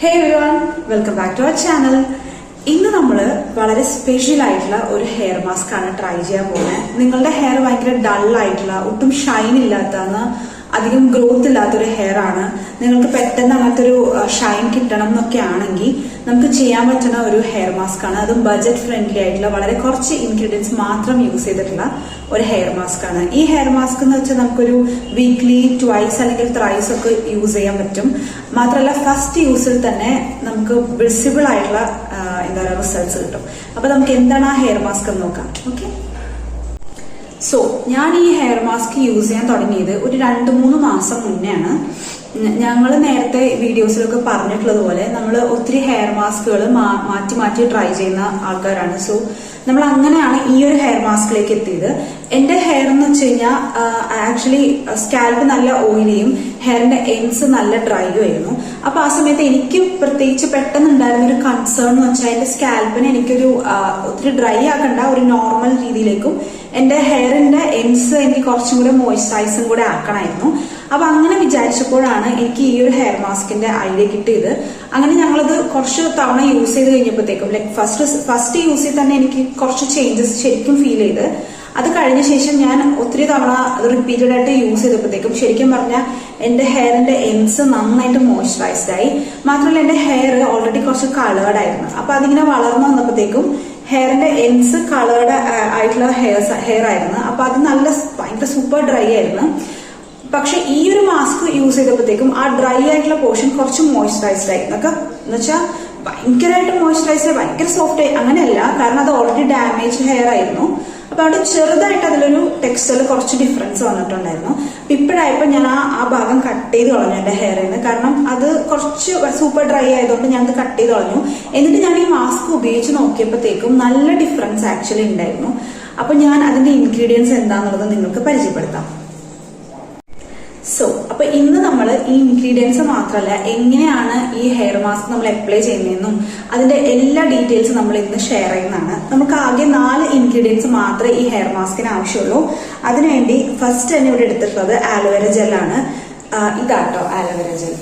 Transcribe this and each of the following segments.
Hey everyone, welcome back to our channel. ഇന്ന് നമ്മൾ വളരെ സ്പെഷ്യൽ ആയിട്ടുള്ള ഒരു ഹെയർ മാസ്ക് ആണ് ട്രൈ ചെയ്യാൻ പോകുന്നത്. നിങ്ങളുടെ ഹെയർ ഭയങ്കര ഡൾ ആയിട്ടുള്ള, ഒട്ടും ഷൈൻ ഇല്ലാത്ത, അധികം ഗ്രോത്ത് ഇല്ലാത്തൊരു ഹെയർ ആണ്. നിങ്ങൾക്ക് പെട്ടെന്ന് അങ്ങനത്തെ ഒരു ഷൈൻ കിട്ടണം എന്നൊക്കെ ആണെങ്കിൽ നമുക്ക് ചെയ്യാൻ പറ്റുന്ന ഒരു ഹെയർ മാസ്ക് ആണ്. അതും ബഡ്ജറ്റ് ഫ്രണ്ട്ലി ആയിട്ടുള്ള, വളരെ കുറച്ച് ഇൻഗ്രീഡിയൻസ് മാത്രം യൂസ് ചെയ്തിട്ടുള്ള ഒരു ഹെയർ മാസ്ക് ആണ്. ഈ ഹെയർ മാസ്ക് എന്ന് വെച്ചാൽ നമുക്കൊരു വീക്ക്ലി ട്വൈസ് അല്ലെങ്കിൽ ത്രൈസ് ഒക്കെ യൂസ് ചെയ്യാൻ പറ്റും. മാത്രമല്ല ഫസ്റ്റ് യൂസിൽ തന്നെ നമുക്ക് വിസിബിൾ ആയിട്ടുള്ള റിസൾട്ട്സ് കിട്ടും. അപ്പൊ നമുക്ക് എന്താണ് ആ ഹെയർ മാസ്ക് എന്ന് നോക്കാം. ഓക്കെ, സോ ഞാൻ ഈ ഹെയർ മാസ്ക് യൂസ് ചെയ്യാൻ തുടങ്ങിയത് ഒരു 2-3 മാസം മുന്നെയാണ്. ഞങ്ങൾ നേരത്തെ വീഡിയോസിലൊക്കെ പറഞ്ഞിട്ടുള്ളത് പോലെ നമ്മൾ ഒത്തിരി ഹെയർ മാസ്കുകൾ മാറ്റി മാറ്റി ട്രൈ ചെയ്യുന്ന ആൾക്കാരാണ്. സോ നമ്മൾ അങ്ങനെയാണ് ഈ ഒരു ഹെയർ മാസ്കിലേക്ക് എത്തിയത്. എന്റെ ഹെയർ എന്ന് വെച്ച് കഴിഞ്ഞാൽ ആക്ച്വലി സ്കാൽപ്പ് നല്ല ഓയിലിയും ഹെയറിന്റെ എൻഡ്സ് നല്ല ഡ്രൈയും ആയിരുന്നു. അപ്പൊ ആ സമയത്ത് എനിക്ക് പ്രത്യേകിച്ച് പെട്ടെന്ന് ഉണ്ടായിരുന്ന ഒരു കൺസേൺ എന്ന് വെച്ചാൽ എന്റെ സ്കാൽപ്പിനെ എനിക്കൊരു ഒത്തിരി ഡ്രൈ ആക്കണ്ട, ഒരു നോർമൽ രീതിയിലേക്കും എന്റെ ഹെയറിന്റെ എൻഡ്സ് എനിക്ക് കുറച്ചും കൂടെ മോയ്സ്ചറൈസും കൂടെ ആക്കണമായിരുന്നു. അപ്പൊ അങ്ങനെ വിചാരിച്ചപ്പോഴാണ് എനിക്ക് ഈ ഒരു ഹെയർ മാസ്കിന്റെ ഐഡിയ കിട്ടിയത്. അങ്ങനെ ഞങ്ങളത് കുറച്ച് തവണ യൂസ് ചെയ്ത് കഴിഞ്ഞപ്പോഴത്തേക്കും ലൈക് ഫസ്റ്റ് യൂസിൽ തന്നെ എനിക്ക് കുറച്ച് ചേഞ്ചസ് ശരിക്കും ഫീൽ ചെയ്ത്. അത് കഴിഞ്ഞ ശേഷം ഞാൻ ഒത്തിരി തവണ അത് റിപ്പീറ്റഡ് ആയിട്ട് യൂസ് ചെയ്തപ്പോഴത്തേക്കും ശരിക്കും പറഞ്ഞാൽ എന്റെ ഹെയറിന്റെ എൻഡ്സ് നന്നായിട്ട് മോയ്സ്ചറൈസ്ഡ് ആയി. മാത്രമല്ല എന്റെ ഹെയർ ഓൾറെഡി കുറച്ച് കളേർഡ് ആയിരുന്നു. അപ്പൊ അതിങ്ങനെ വളർന്നു വന്നപ്പോഴത്തേക്കും ഹെയറിന്റെ എൻഡ്സ് കളേർഡ് ആയിട്ടുള്ള ഹെയർ ആയിരുന്നു. അപ്പൊ അത് ഭയങ്കര സൂപ്പർ ഡ്രൈ ആയിരുന്നു. പക്ഷെ ഈ ഒരു മാസ്ക് യൂസ് ചെയ്തപ്പോഴത്തേക്കും ആ ഡ്രൈ ആയിട്ടുള്ള പോർഷൻ കുറച്ച് മോയ്സ്ചറൈസ്ഡ് ആയി. എന്നൊക്കെ എന്നുവെച്ചാൽ ഭയങ്കരമായിട്ട് മോയ്സ്ചറൈസ്ഡ്, ഭയങ്കര സോഫ്റ്റ് ആയി അങ്ങനെയല്ല, കാരണം അത് ഓൾറെഡി ഡാമേജ്ഡ് ഹെയർ ആയിരുന്നു. അപ്പൊ അവിടെ ചെറുതായിട്ട് അതിലൊരു ടെക്സ്ചറിൽ കുറച്ച് ഡിഫറൻസ് വന്നിട്ടുണ്ടായിരുന്നു. ഇപ്പോഴായപ്പോ ഞാൻ ആ ഭാഗം കട്ട് ചെയ്ത് കളഞ്ഞു എന്റെ ഹെയറിൽ നിന്ന്. കാരണം അത് കുറച്ച് സൂപ്പർ ഡ്രൈ ആയതുകൊണ്ട് ഞാൻ അത് കട്ട് ചെയ്ത് കളഞ്ഞു. എന്നിട്ട് ഞാൻ ഈ മാസ്ക് ഉപയോഗിച്ച് നോക്കിയപ്പോഴത്തേക്കും നല്ല ഡിഫറൻസ് ആക്ച്വലി ഉണ്ടായിരുന്നു. അപ്പൊ ഞാൻ അതിന്റെ ഇൻഗ്രീഡിയൻസ് എന്താന്നുള്ളത് നിങ്ങൾക്ക് പരിചയപ്പെടുത്താം. അപ്പൊ ഇന്ന് നമ്മൾ ഈ ഇൻഗ്രീഡിയൻസ് മാത്രമല്ല എങ്ങനെയാണ് ഈ ഹെയർ മാസ്ക് നമ്മൾ അപ്ലൈ ചെയ്യുന്നതെന്നും അതിന്റെ എല്ലാ ഡീറ്റെയിൽസും നമ്മൾ ഇന്ന് ഷെയർ ചെയ്യുന്നതാണ്. നമുക്ക് ആകെ 4 ഇൻഗ്രീഡിയൻസ് മാത്രമേ ഈ ഹെയർ മാസ്കിന് ആവശ്യമുള്ളൂ. അതിനുവേണ്ടി ഫസ്റ്റ് തന്നെ ഇവിടെ എടുത്തിട്ടുള്ളത് ആലോവേര ജെല്ലാണ്. ഇതാട്ടോ ആലോവേര ജെൽ,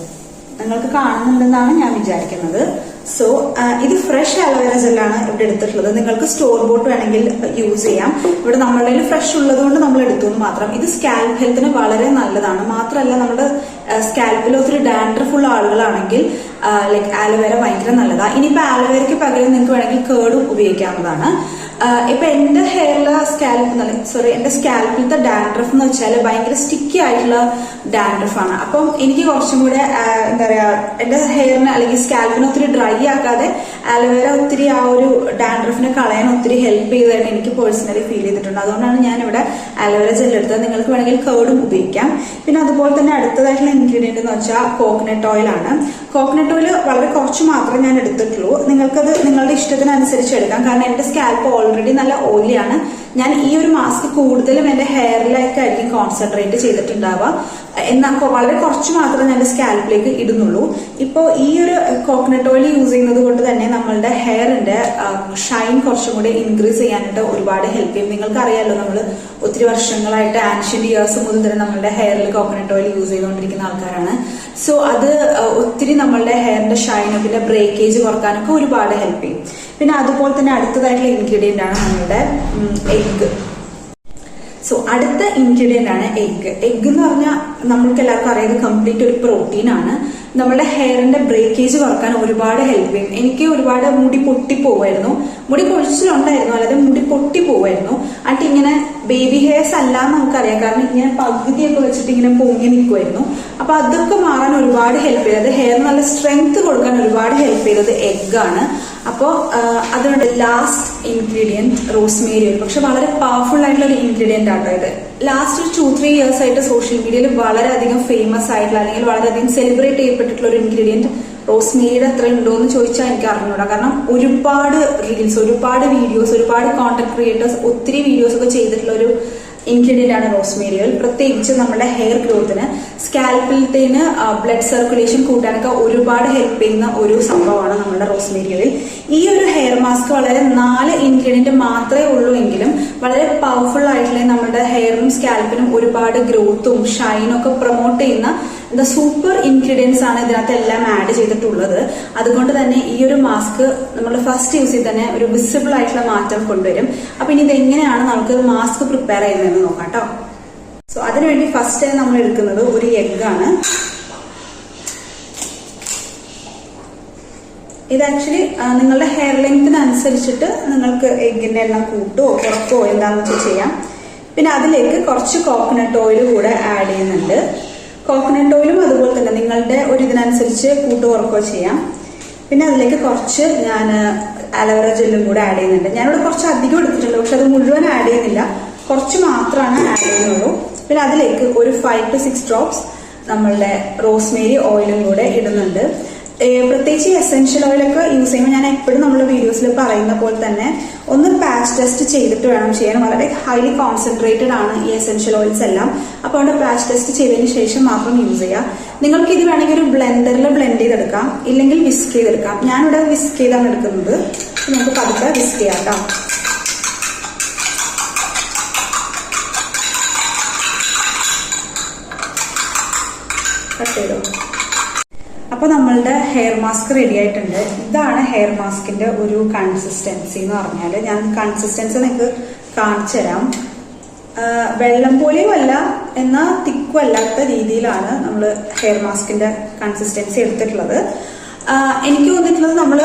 നിങ്ങൾക്ക് കാണുന്നുണ്ടെന്നാണ് ഞാൻ വിചാരിക്കുന്നത്. സോ ഇത് ഫ്രഷ് ആലോവേര ജെല്ലാണ് ഇവിടെ എടുത്തിട്ടുള്ളത്. നിങ്ങൾക്ക് സ്റ്റോർ ബോട്ട് വേണമെങ്കിൽ യൂസ് ചെയ്യാം. ഇവിടെ നമ്മളുടെ ഫ്രഷ് ഉള്ളത് കൊണ്ട് നമ്മൾ എടുത്തു എന്ന് മാത്രം. ഇത് സ്കാൽപ്പ് ഹെൽത്തിന് വളരെ നല്ലതാണ്. മാത്രമല്ല നമ്മുടെ സ്കാൽപ്പിൽ ഒത്തിരി ഡാൻഡ്രഫ് ഉള്ള ആളുകളാണെങ്കിൽ ലൈക്ക് ആലോവേര ഭയങ്കര നല്ലതാണ്. ഇനിയിപ്പോ ആലോവേരയ്ക്ക് പകരം നിങ്ങൾക്ക് വേണമെങ്കിൽ കേടും ഉപയോഗിക്കാവുന്നതാണ്. ഇപ്പൊ എന്റെ ഹെയറിലെ എന്റെ സ്കാൽപ്പിലത്തെ ഡാൻഡ്രഫ് എന്ന് വെച്ചാൽ ഭയങ്കര സ്റ്റിക്കി ആയിട്ടുള്ള ഡാൻഡ്രഫ് ആണ്. അപ്പം എനിക്ക് കുറച്ചും കൂടെ എന്താ പറയാ എന്റെ ഹെയറിന് അല്ലെങ്കിൽ സ്കാൽപ്പിനെ ഒത്തിരി ഡ്രൈ ആക്കാതെ ആലോവേര ഒത്തിരി ആ ഒരു ഡാൻഡ്രഫിനെ കളയാൻ ഒത്തിരി ഹെൽപ്പ് ചെയ്തതായിട്ട് എനിക്ക് പേഴ്സണലി ഫീൽ ചെയ്തിട്ടുണ്ട്. അതുകൊണ്ടാണ് ഞാൻ ഇവിടെ ആലോവേര ജെൽ എടുത്തത്. നിങ്ങൾക്ക് വേണമെങ്കിൽ കേടും ഉപയോഗിക്കാം. പിന്നെ അതുപോലെ തന്നെ അടുത്തതായിട്ടുള്ള ഇൻഗ്രീഡിയന്റ് എന്ന് വെച്ചാൽ കോക്കനട്ട് ഓയിൽ ആണ്. കോക്കനട്ട് ഓയിൽ വളരെ കുറച്ച് മാത്രമേ ഞാൻ എടുത്തിട്ടുള്ളൂ. നിങ്ങൾക്കത് നിങ്ങളുടെ ഇഷ്ടത്തിനനുസരിച്ച് എടുക്കാം. കാരണം എന്റെ സ്കാൽപ്പ് ഓൾറെഡി നല്ല ഓയിലിയാണ്. ഞാൻ ഈ ഒരു മാസ്ക് കൂടുതലും എന്റെ ഹെയറിലേക്കായിരിക്കും കോൺസെൻട്രേറ്റ് ചെയ്തിട്ടുണ്ടാവുക. എന്നാൽ വളരെ കുറച്ച് മാത്രമേ ഞാൻ സ്കാൽപ്പിലേക്ക് ഇടുന്നുള്ളൂ. ഇപ്പോൾ ഈ ഒരു കോക്കനട്ട് ഓയിൽ യൂസ് ചെയ്യുന്നത് കൊണ്ട് തന്നെ നമ്മളുടെ ഹെയറിന്റെ ഷൈൻ കുറച്ചും കൂടി ഇൻക്രീസ് ചെയ്യാനായിട്ട് ഒരുപാട് ഹെൽപ്പ് ചെയ്യും. നിങ്ങൾക്ക് അറിയാലോ, നമ്മൾ ഒത്തിരി വർഷങ്ങളായിട്ട് ആൻഷ്യന്റ് ഇയേഴ്സ് മുതൽ തന്നെ നമ്മളുടെ ഹെയറിൽ കോക്കനട്ട് ഓയിൽ യൂസ് ചെയ്തുകൊണ്ടിരിക്കുന്ന ആൾക്കാരാണ്. സോ അത് ഒത്തിരി നമ്മളുടെ ഹെയറിന്റെ ഷൈനും പിന്നെ ബ്രേക്കേജ് കുറക്കാനൊക്കെ ഒരുപാട് ഹെൽപ്പ് ചെയ്യും. പിന്നെ അതുപോലെ തന്നെ അടുത്തതായിട്ടുള്ള ഇൻഗ്രീഡിയന്റ് ആണ് നമ്മളുടെ എഗ്ഗ്. സോ അടുത്ത ഇൻഗ്രീഡിയന്റ് ആണ് എഗ്ഗ്. എഗ്ഗ് എന്ന് പറഞ്ഞാൽ നമ്മൾക്ക് എല്ലാവർക്കും അറിയാം, കംപ്ലീറ്റ് ഒരു പ്രോട്ടീൻ ആണ്. നമ്മുടെ ഹെയറിന്റെ ബ്രേക്കേജ് കുറക്കാൻ ഒരുപാട് ഹെൽപ്പ് ചെയ്യും. എനിക്ക് ഒരുപാട് മുടി പൊട്ടിപ്പോവായിരുന്നു, മുടി കൊഴിച്ചിലുണ്ടായിരുന്നു, അല്ലാതെ മുടി പൊട്ടിപ്പോവായിരുന്നു. എന്നിട്ട് ഇങ്ങനെ ബേബി ഹെയർസ് അല്ലാന്ന് നമുക്കറിയാം, കാരണം ഇങ്ങനെ പകുതിയൊക്കെ വെച്ചിട്ട് ഇങ്ങനെ പൊങ്ങി നിൽക്കുമായിരുന്നു. അപ്പൊ അതൊക്കെ മാറാൻ ഒരുപാട് ഹെൽപ്പ് ചെയ്തത്, ഹെയർ നല്ല സ്ട്രെങ്ത് കൊടുക്കാൻ ഒരുപാട് ഹെൽപ്പ് ചെയ്തത് എഗ്ഗാണ്. അപ്പോ അതുകൊണ്ട് ലാസ്റ്റ് ഇൻഗ്രീഡിയന്റ് റോസ്മേരി ഓയിൽ. പക്ഷെ വളരെ പവർഫുൾ ആയിട്ടുള്ള ഒരു ഇൻഗ്രീഡിയന്റ് ആട്ടോ ഇത്. ലാസ്റ്റ് 2-3 ഇയേഴ്സ് ആയിട്ട് സോഷ്യൽ മീഡിയയിൽ വളരെയധികം ഫേമസ് ആയിട്ടുള്ള അല്ലെങ്കിൽ വളരെയധികം സെലിബ്രേറ്റ് ചെയ്യപ്പെട്ടിട്ടുള്ള ഒരു ഇൻഗ്രീഡിയന്റ് റോസ്മേരിയുടെ അത്ര ഉണ്ടോ എന്ന് ചോദിച്ചാൽ എനിക്ക് അറിഞ്ഞൂടാ. കാരണം ഒരുപാട് റീൽസ്, ഒരുപാട് വീഡിയോസ്, ഒരുപാട് കോണ്ടന്റ് ക്രിയേറ്റേഴ്സ് ഒത്തിരി വീഡിയോസ് ഒക്കെ ചെയ്തിട്ടുള്ള ഒരു ഇൻഗ്രീഡിയന്റ് ആണ് റോസ്മേരി ഓയിൽ. പ്രത്യേകിച്ച് നമ്മുടെ ഹെയർ ഗ്രോത്തിന്, സ്കാൽപ്പിലത്തേന് ബ്ലഡ് സർക്കുലേഷൻ കൂട്ടാനൊക്കെ ഒരുപാട് ഹെൽപ്പ് ചെയ്യുന്ന ഒരു സംഭവമാണ് നമ്മുടെ റോസ്മേരി ഓയിൽ. ഈ ഒരു ഹെയർ മാസ്ക് വളരെ 4 ഇൻഗ്രീഡിയന്റ് മാത്രമേ ഉള്ളൂ എങ്കിലും വളരെ പവർഫുൾ ആയിട്ടുള്ള നമ്മുടെ ഹെയറിനും സ്കാൽപ്പിനും ഒരുപാട് ഗ്രോത്തും ഷൈനും ഒക്കെ പ്രൊമോട്ട് ചെയ്യുന്ന എന്താ സൂപ്പർ ഇൻഗ്രീഡിയൻസ് ആണ് ഇതിനകത്ത് എല്ലാം ആഡ് ചെയ്തിട്ടുള്ളത്. അതുകൊണ്ട് തന്നെ ഈ ഒരു മാസ്ക് നമ്മൾ ഫസ്റ്റ് യൂസ് ചെയ്ത് തന്നെ ഒരു വിസിബിൾ ആയിട്ടുള്ള മാറ്റം കൊണ്ടുവരും. അപ്പൊ ഇനി ഇത് എങ്ങനെയാണ് നമുക്ക് മാസ്ക് പ്രിപ്പയർ ചെയ്യുന്നതെന്ന് നോക്കാം കേട്ടോ. സോ അതിനുവേണ്ടി ഫസ്റ്റ് നമ്മൾ എടുക്കുന്നത് ഒരു എഗ് ആണ്. ഇത് ആക്ച്വലി നിങ്ങളുടെ ഹെയർ ലെങ്തിനനുസരിച്ചിട്ട് നിങ്ങൾക്ക് എഗ്ഗിന്റെ എണ്ണം കൂട്ടോ കുറക്കോ എന്താണെന്ന് വെച്ചാൽ ചെയ്യാം. പിന്നെ അതിലേക്ക് കുറച്ച് കോക്കനട്ട് ഓയിൽ കൂടെ ആഡ് ചെയ്യുന്നുണ്ട്. കോക്കനട്ട് ഓയിലും അതുപോലെ തന്നെ നിങ്ങളുടെ ഒരു ഇതിനനുസരിച്ച് കൂട്ടോ കുറക്കോ ചെയ്യാം. പിന്നെ അതിലേക്ക് കുറച്ച് ഞാൻ അലോവേറ ജെല്ലും കൂടെ ആഡ് ചെയ്യുന്നുണ്ട്. ഞാനിവിടെ കുറച്ച് അധികം എടുത്തിട്ടുണ്ട്, പക്ഷെ അത് മുഴുവൻ ആഡ് ചെയ്യുന്നില്ല, കുറച്ച് മാത്രമാണ് ആഡ് ചെയ്യുന്നുള്ളൂ. പിന്നെ അതിലേക്ക് ഒരു 5 to 6 ഡ്രോപ്സ് നമ്മളുടെ റോസ്മേരി ഓയിലും കൂടെ ഇടുന്നുണ്ട്. പ്രത്യേകിച്ച് എസെൻഷ്യൽ ഓയിലൊക്കെ യൂസ് ചെയ്യുമ്പോൾ ഞാൻ എപ്പോഴും നമ്മുടെ വീഡിയോസിൽ പറയുന്ന പോലെ തന്നെ ഒന്ന് പാച്ച് ടെസ്റ്റ് ചെയ്തിട്ട് വേണം ചെയ്യാൻ. വളരെ ഹൈലി കോൺസെൻട്രേറ്റഡ് ആണ് ഈ എസെൻഷ്യൽ ഓയിൽസ് എല്ലാം. അപ്പോൾ അവിടെ പാച്ച് ടെസ്റ്റ് ചെയ്തതിന് ശേഷം മാത്രം യൂസ് ചെയ്യുക. നിങ്ങൾക്ക് ഇത് വേണമെങ്കിൽ ഒരു ബ്ലെൻഡറിൽ ബ്ലെൻഡ് ചെയ്തെടുക്കാം, ഇല്ലെങ്കിൽ വിസ്ക് ചെയ്തെടുക്കാം. ഞാനിവിടെ വിസ്ക് ചെയ്താണ് എടുക്കുന്നത്. നമുക്ക് പതുക്കെ വിസ്ക് ചെയ്യാം കേട്ടോ. കട്ട് ചെയ്തോ. അപ്പൊ നമ്മളുടെ ഹെയർ മാസ്ക് റെഡി ആയിട്ടുണ്ട്. ഇതാണ് ഹെയർ മാസ്കിന്റെ ഒരു കൺസിസ്റ്റൻസി എന്ന് പറഞ്ഞാൽ. ഞാൻ കൺസിസ്റ്റൻസി നിങ്ങൾക്ക് കാണിച്ചു തരാം. വെള്ളം പോലെയും അല്ല എന്നാൽ തിക്കും അല്ലാത്ത രീതിയിലാണ് നമ്മൾ ഹെയർ മാസ്കിന്റെ കൺസിസ്റ്റൻസി എടുത്തിട്ടുള്ളത്. എനിക്ക് തോന്നിയിട്ടുള്ളത് നമ്മൾ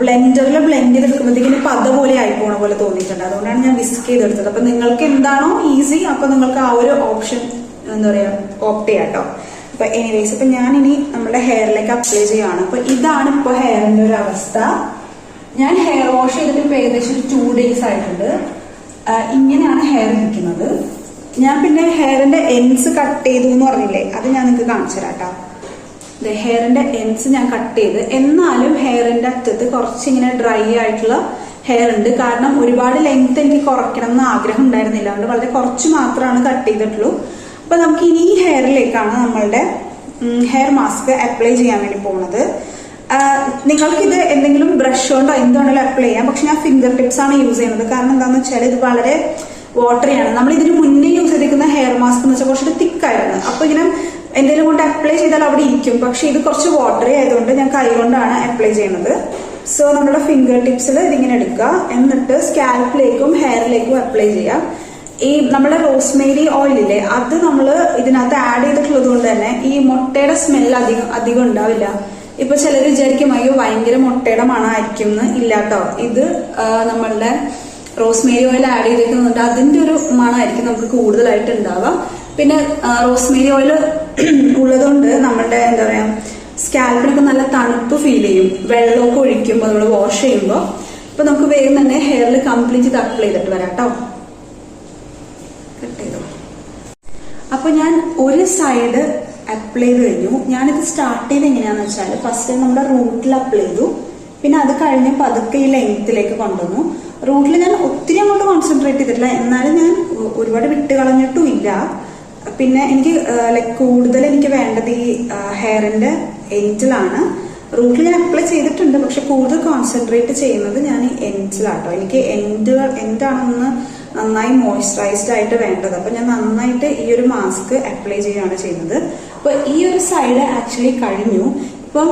ബ്ലെൻഡറിൽ ബ്ലെൻഡ് ചെയ്തെടുക്കുമ്പോഴത്തേക്കിന് പത പോലെ ആയി പോണ പോലെ തോന്നിയിട്ടുണ്ട്. അതുകൊണ്ടാണ് ഞാൻ വിസ്ക് ചെയ്തെടുത്തത്. അപ്പൊ നിങ്ങൾക്ക് എന്താണോ ഈസി അപ്പൊ നിങ്ങൾക്ക് ആ ഒരു ഓപ്ഷൻ എന്താ പറയാ ഓപ്റ്റ് ചെയ്യാം കേട്ടോ. അപ്പൊ എനിവേസ് ഇപ്പൊ ഞാൻ ഇനി നമ്മുടെ ഹെയറിലേക്ക് അപ്ലൈ ചെയ്യുകയാണ്. അപ്പൊ ഇതാണ് ഇപ്പൊ ഹെയറിന്റെ ഒരു അവസ്ഥ. ഞാൻ ഹെയർ വാഷ് ചെയ്തിട്ട് ഇപ്പൊ ഏകദേശം 2 days ആയിട്ടുണ്ട്. ഇങ്ങനെയാണ് ഹെയർ ഇരിക്കുന്നത്. ഞാൻ പിന്നെ ഹെയറിന്റെ എൻഡ്സ് കട്ട് ചെയ്തു എന്ന് പറഞ്ഞില്ലേ, അത് ഞാൻ നിങ്ങൾക്ക് കാണിച്ചു തരാം കേട്ടോ. ഹെയറിന്റെ എൻഡ്സ് ഞാൻ കട്ട് ചെയ്ത്, എന്നാലും ഹെയറിന്റെ അറ്റത്ത് കുറച്ചിങ്ങനെ ഡ്രൈ ആയിട്ടുള്ള ഹെയർ ഉണ്ട്. കാരണം ഒരുപാട് ലെങ്ത് എനിക്ക് കുറയ്ക്കണം എന്ന് ആഗ്രഹം ഉണ്ടായിരുന്നില്ല, അതുകൊണ്ട് വളരെ കുറച്ച് മാത്രമാണ് കട്ട് ചെയ്തിട്ടുള്ളൂ. അപ്പൊ നമുക്ക് ഇനി ഈ ഹെയറിലേക്കാണ് നമ്മളുടെ ഹെയർ മാസ്ക് അപ്ലൈ ചെയ്യാൻ വേണ്ടി പോകുന്നത്. നിങ്ങൾക്ക് ഇത് എന്തെങ്കിലും ബ്രഷ് കൊണ്ടോ എന്താണെങ്കിലും അപ്ലൈ ചെയ്യാം. പക്ഷെ ഞാൻ ഫിംഗർ ടിപ്സ് ആണ് യൂസ് ചെയ്യുന്നത്. കാരണം എന്താണെന്ന് വെച്ചാൽ ഇത് വളരെ വാട്ടറിയാണ്. നമ്മൾ ഇതിന് മുന്നേ യൂസ് ചെയ്തിരിക്കുന്ന ഹെയർ മാസ്ക് എന്ന് വെച്ചാൽ കുറച്ചുകൂടി തിക്കായിരുന്നു. അപ്പൊ ഇങ്ങനെ എന്തെങ്കിലും കൊണ്ട് അപ്ലൈ ചെയ്താൽ അവിടെ ഇരിക്കും. പക്ഷെ ഇത് കുറച്ച് വാട്ടറി ആയതുകൊണ്ട് ഞാൻ കൈ കൊണ്ടാണ് അപ്ലൈ ചെയ്യുന്നത്. സോ നമ്മുടെ ഫിംഗർ ടിപ്സിൽ ഇതിങ്ങനെ എടുക്കുക, എന്നിട്ട് സ്കാൽപ്പിലേക്കും ഹെയറിലേക്കും അപ്ലൈ ചെയ്യാം. ഈ നമ്മുടെ റോസ്മേരി ഓയിലില്ലേ, അത് നമ്മൾ ഇതിനകത്ത് ആഡ് ചെയ്തിട്ടുള്ളത് കൊണ്ട് തന്നെ ഈ മുട്ടയുടെ സ്മെൽ അധികം ഉണ്ടാവില്ല. ഇപ്പൊ ചിലർ വിചാരിക്കും അയ്യോ ഭയങ്കര മുട്ടയുടെ മണമായിരിക്കും എന്ന്. ഇല്ല കേട്ടോ. ഇത് നമ്മളുടെ റോസ്മേരി ഓയിൽ ആഡ് ചെയ്തിരിക്കുന്നുണ്ട്, അതിന്റെ ഒരു മണമായിരിക്കും നമുക്ക് കൂടുതലായിട്ട് ഉണ്ടാവുക. പിന്നെ റോസ്മേരി ഓയിൽ ഉള്ളതുകൊണ്ട് നമ്മളുടെ എന്താ പറയാ സ്കാൽപ്പിനൊക്കെ നല്ല തണുപ്പ് ഫീൽ ചെയ്യും. വെള്ളമൊക്കെ ഒഴിക്കുമ്പോൾ നമ്മൾ വാഷ് ചെയ്യുമ്പോൾ. ഇപ്പൊ നമുക്ക് വേഗം തന്നെ ഹെയറിൽ കംപ്ലീറ്റ് ഇത് അപ്ലൈ ചെയ്തിട്ട് വരാം കേട്ടോ. അപ്പൊ ഞാൻ ഒരു സൈഡ് അപ്ലൈ ചെയ്ത് കഴിഞ്ഞു. ഞാനിത് സ്റ്റാർട്ട് ചെയ്ത് എങ്ങനെയാന്ന് വെച്ചാൽ ഫസ്റ്റ് നമ്മുടെ റൂട്ടിൽ അപ്ലൈ ചെയ്തു. പിന്നെ അത് കഴിഞ്ഞ് പതുക്കെ ഈ ലെങ്ത്തിലേക്ക് കൊണ്ടുവന്നു. റൂട്ടിൽ ഞാൻ ഒത്തിരി അങ്ങോട്ട് കോൺസെൻട്രേറ്റ് ചെയ്തിട്ടില്ല, എന്നാലും ഞാൻ ഒരുപാട് വിട്ട് കളഞ്ഞിട്ടും ഇല്ല. പിന്നെ എനിക്ക് കൂടുതൽ എനിക്ക് വേണ്ടത് ഈ ഹെയറിന്റെ എൻഡിലാണ്. റൂട്ടിൽ ഞാൻ അപ്ലൈ ചെയ്തിട്ടുണ്ട്, പക്ഷെ കൂടുതൽ കോൺസെൻട്രേറ്റ് ചെയ്യുന്നത് ഞാൻ ഈ എൻഡിലാട്ടോ. എനിക്ക് എൻഡാണെന്ന് നന്നായി മോയ്സ്ചറൈസ്ഡ് ആയിട്ട് വേണ്ടത്. അപ്പൊ ഞാൻ നന്നായിട്ട് ഈ ഒരു മാസ്ക് അപ്ലൈ ചെയ്യുകയാണ് ചെയ്യുന്നത്. അപ്പൊ ഈ ഒരു സൈഡ് ആക്ച്വലി കഴിഞ്ഞു. ഇപ്പം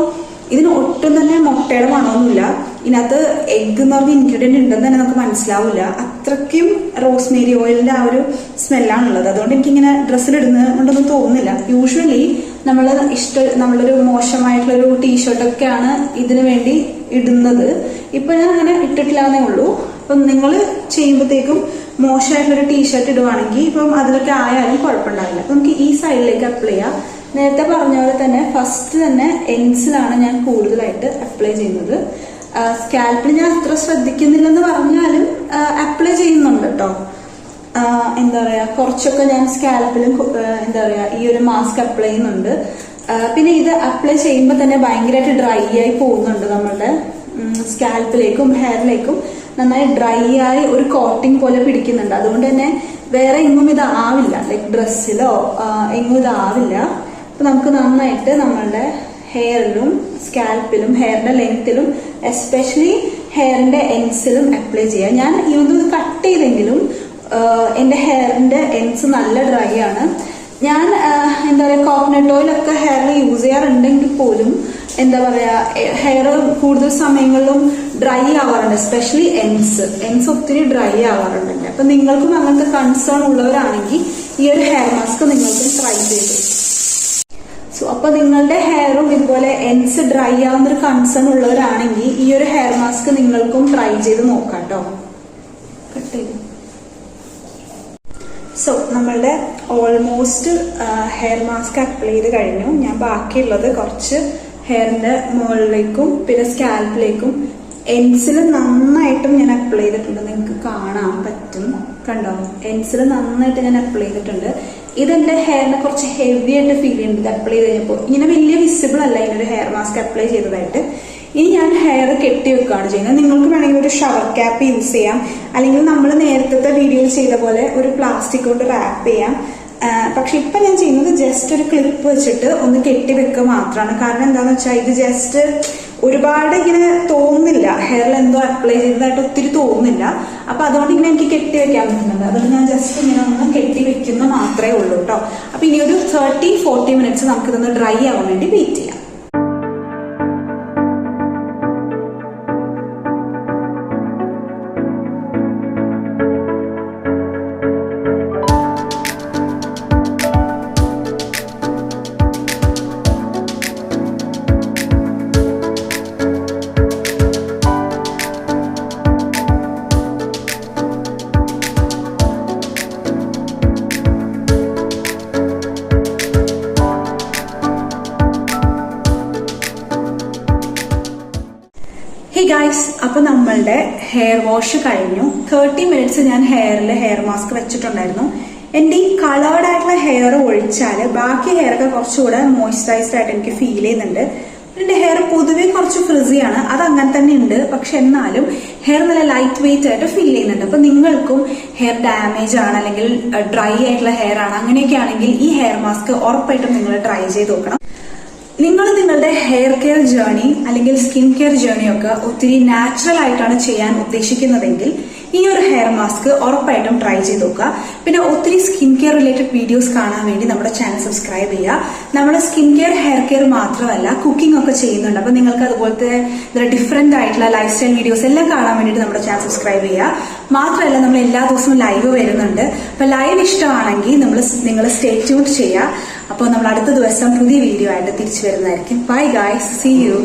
ഇതിന് ഒട്ടും തന്നെ മുട്ടയുടെ മണമൊന്നുമില്ല. ഇതിനകത്ത് എഗ് എന്ന് പറഞ്ഞ ഇൻഗ്രീഡിയന്റ് ഉണ്ടെന്ന് തന്നെ നമുക്ക് മനസ്സിലാവില്ല. അത്രയ്ക്കും റോസ്മേരി ഓയിലിന്റെ ആ ഒരു സ്മെല്ലാണുള്ളത്. അതുകൊണ്ട് എനിക്കിങ്ങനെ ഡ്രസ്സിലിടുന്നത് കൊണ്ടൊന്നും തോന്നുന്നില്ല. യൂഷ്വലി നമ്മളൊരു മോശമായിട്ടുള്ളൊരു ടീഷർട്ടൊക്കെയാണ് ഇതിനു വേണ്ടി ഇടുന്നത്. ഇപ്പൊ ഞാൻ അങ്ങനെ ഇട്ടിട്ടില്ലാന്നേ ഉള്ളൂ. അപ്പം നിങ്ങൾ ചെയ്യുമ്പോഴത്തേക്കും മോശമായിട്ടുള്ളൊരു ടീഷർട്ട് ഇടുവാണെങ്കിൽ ഇപ്പം അതിലൊക്കെ ആയാലും കുഴപ്പമുണ്ടാവില്ല. അപ്പൊ നമുക്ക് ഈ സൈഡിലേക്ക് അപ്ലൈ ചെയ്യാം. നേരത്തെ പറഞ്ഞ പോലെ തന്നെ ഫസ്റ്റ് തന്നെ എൻഡ്സിലാണ് ഞാൻ കൂടുതലായിട്ട് അപ്ലൈ ചെയ്യുന്നത്. സ്കാൽപ്പിൽ ഞാൻ അത്ര ശ്രദ്ധിക്കുന്നില്ലെന്ന് പറഞ്ഞാലും അപ്ലൈ ചെയ്യുന്നുണ്ട് കേട്ടോ. എന്താ പറയാ കുറച്ചൊക്കെ ഞാൻ സ്കാൽപ്പിലും എന്താ പറയാ ഈ ഒരു മാസ്ക് അപ്ലൈ ചെയ്യുന്നുണ്ട്. പിന്നെ ഇത് അപ്ലൈ ചെയ്യുമ്പോൾ തന്നെ ഭയങ്കരമായിട്ട് ഡ്രൈ ആയി പോകുന്നുണ്ട്. നമ്മളുടെ സ്കാൽപ്പിലേക്കും ഹെയറിലേക്കും നന്നായി ഡ്രൈ ആയി ഒരു കോട്ടിങ് പോലെ പിടിക്കുന്നുണ്ട്. അതുകൊണ്ട് തന്നെ വേറെ എങ്ങും ഇത് ആവില്ല, ലൈക്ക് ഡ്രസ്സിലോ എങ്ങും ഇത് ആവില്ല. അപ്പൊ നമുക്ക് നന്നായിട്ട് നമ്മളുടെ ഹെയറിലും സ്കാൽപ്പിലും ഹെയറിന്റെ ലെങ്ത്തിലും എസ്പെഷ്യലി ഹെയറിന്റെ എൻഡ്സിലും അപ്ലൈ ചെയ്യാം. ഞാൻ ഇത് കട്ട് ചെയ്തെങ്കിലും എന്റെ ഹെയറിന്റെ എൻഡ്സ് നല്ല ഡ്രൈ ആണ്. ഞാൻ എന്താ പറയാ കോക്കനട്ട് ഓയിലൊക്കെ ഹെയറിൽ യൂസ് ചെയ്യാറുണ്ടെങ്കിൽ പോലും എന്താ പറയാ ഹെയർ കൂടുതൽ സമയങ്ങളിലും ഡ്രൈ ആവാറുണ്ട്, എസ്പെഷ്യലി എൻസ് ഒത്തിരി ഡ്രൈ ആവാറുണ്ട്. അപ്പൊ നിങ്ങൾക്കും അങ്ങനത്തെ കൺസേൺ ഉള്ളവരാണെങ്കിൽ ഈ ഒരു ഹെയർ മാസ്ക് നിങ്ങൾക്കും ട്രൈ ചെയ്തു. സോ അപ്പൊ നിങ്ങളുടെ ഹെയറും ഇതുപോലെ എൻസ് ഡ്രൈ ആവുന്ന ഒരു കൺസേൺ ഉള്ളവരാണെങ്കിൽ ഈ ഒരു ഹെയർ മാസ്ക് നിങ്ങൾക്കും ട്രൈ ചെയ്ത് നോക്കാം കേട്ടോ. കട്ട് ചെയ്തു. സോ നമ്മളുടെ ഓൾമോസ്റ്റ് ഹെയർ മാസ്ക് അപ്ലൈ ചെയ്ത് കഴിഞ്ഞു. ഞാൻ ബാക്കിയുള്ളത് കുറച്ച് ഹെയറിന്റെ മുകളിലേക്കും പിന്നെ സ്കാൽപ്പിലേക്കും എൻസിൽ നന്നായിട്ടും ഞാൻ അപ്ലൈ ചെയ്തിട്ടുണ്ട്. നിങ്ങൾക്ക് കാണാൻ പറ്റും, കണ്ടോ? എൻസിൽ നന്നായിട്ട് ഞാൻ അപ്ലൈ ചെയ്തിട്ടുണ്ട്. ഇതെന്റെ ഹെയറിനെ കുറച്ച് ഹെവി ആയിട്ട് ഫീൽ ചെയ്യുന്നുണ്ട് അപ്ലൈ ചെയ്ത് കഴിഞ്ഞപ്പോൾ. ഇങ്ങനെ വലിയ വിസിബിൾ അല്ല ഇതിനൊരു ഹെയർ മാസ്ക് അപ്ലൈ ചെയ്തതായിട്ട്. ഇനി ഞാൻ ഹെയർ കെട്ടി വെക്കുകയാണ് ചെയ്യുന്നത്. നിങ്ങൾക്ക് വേണമെങ്കിൽ ഒരു ഷവർ ക്യാപ്പ് യൂസ് ചെയ്യാം, അല്ലെങ്കിൽ നമ്മൾ നേരത്തെ വീഡിയോയിൽ ചെയ്ത പോലെ ഒരു പ്ലാസ്റ്റിക് കൊണ്ട് റാപ്പ് ചെയ്യാം. പക്ഷെ ഇപ്പൊ ഞാൻ ചെയ്യുന്നത് ജസ്റ്റ് ഒരു ക്ലിപ്പ് വെച്ചിട്ട് ഒന്ന് കെട്ടി വെക്കുക മാത്രമാണ്. കാരണം എന്താന്ന് വെച്ചാൽ ഇത് ജസ്റ്റ് ഒരുപാട് ഇങ്ങനെ തോന്നുന്നില്ല, ഹെയറിൽ എന്തോ അപ്ലൈ ചെയ്തതായിട്ട് ഒത്തിരി തോന്നുന്നില്ല. അപ്പൊ അതുകൊണ്ട് ഇങ്ങനെ എനിക്ക് കെട്ടി വെക്കാൻ പറ്റുന്നുണ്ട്. അതുകൊണ്ട് ഞാൻ ജസ്റ്റ് ഇങ്ങനെ ഒന്ന് കെട്ടി വെക്കുന്ന മാത്രമേ ഉള്ളൂ കേട്ടോ. അപ്പൊ ഇനി ഒരു 30-40 മിനിറ്റ്സ് നമുക്ക് ഇതൊന്ന് ഡ്രൈ ആവാൻ വേണ്ടി വെയിറ്റ് ചെയ്യാം. ഹേ ഗൈസ്, അപ്പൊ നമ്മളുടെ ഹെയർ വാഷ് കഴിഞ്ഞു. 30 മിനിറ്റ്സ് ഞാൻ ഹെയറിൽ ഹെയർ മാസ്ക് വെച്ചിട്ടുണ്ടായിരുന്നു. എന്റെ ഈ കളേർഡ് ആയിട്ടുള്ള ഹെയർ ഒഴിച്ചാല് ബാക്കി ഹെയർ ഒക്കെ കുറച്ചുകൂടെ മോയ്സ്ചറൈസ്ഡ് ആയിട്ട് എനിക്ക് ഫീൽ ചെയ്യുന്നുണ്ട്. എന്റെ ഹെയർ പൊതുവെ കുറച്ച് ഫ്രിസിയാണ്, അത് അങ്ങനെ തന്നെ ഉണ്ട്. പക്ഷെ എന്നാലും ഹെയർ നല്ല ലൈറ്റ് വെയിറ്റ് ആയിട്ട് ഫീൽ ചെയ്യുന്നുണ്ട്. അപ്പൊ നിങ്ങൾക്കും ഹെയർ ഡാമേജ് ആണ് അല്ലെങ്കിൽ ഡ്രൈ ആയിട്ടുള്ള ഹെയർ ആണ് അങ്ങനെയൊക്കെ ആണെങ്കിൽ ഈ ഹെയർ മാസ്ക് ഉറപ്പായിട്ടും നിങ്ങൾ ട്രൈ ചെയ്ത് നോക്കണം. നിങ്ങൾ നിങ്ങളുടെ ഹെയർ കെയർ ജേർണി അല്ലെങ്കിൽ സ്കിൻ കെയർ ജേർണി ഒക്കെ ഒത്തിരി നാച്ചുറൽ ആയിട്ടാണ് ചെയ്യാൻ ഉദ്ദേശിക്കുന്നതെങ്കിൽ ഈ ഒരു ഹെയർ മാസ്ക് ഉറപ്പായിട്ടും ട്രൈ ചെയ്ത് നോക്കുക. പിന്നെ ഒത്തിരി സ്കിൻ കെയർ റിലേറ്റഡ് വീഡിയോസ് കാണാൻ വേണ്ടി നമ്മുടെ ചാനൽ സബ്സ്ക്രൈബ് ചെയ്യുക. നമ്മുടെ സ്കിൻ കെയർ ഹെയർ കെയർ മാത്രമല്ല കുക്കിംഗ് ഒക്കെ ചെയ്യുന്നുണ്ട്. അപ്പൊ നിങ്ങൾക്ക് അതുപോലത്തെ ഡിഫറെന്റ് ആയിട്ടുള്ള ലൈഫ് സ്റ്റൈൽ വീഡിയോസ് എല്ലാം കാണാൻ വേണ്ടിയിട്ട് നമ്മുടെ ചാനൽ സബ്സ്ക്രൈബ് ചെയ്യുക. മാത്രമല്ല നമ്മൾ എല്ലാ ദിവസവും ലൈവ് വരുന്നുണ്ട്. അപ്പൊ ലൈവ് ഇഷ്ടമാണെങ്കിൽ നിങ്ങൾ സ്റ്റേ ട്യൂൺ ചെയ്യുക. അപ്പോൾ നമ്മൾ അടുത്ത ദിവസം പുതിയ വീഡിയോ ആയിട്ട് തിരിച്ചു വരുന്നതായിരിക്കും. Bye guys, see U.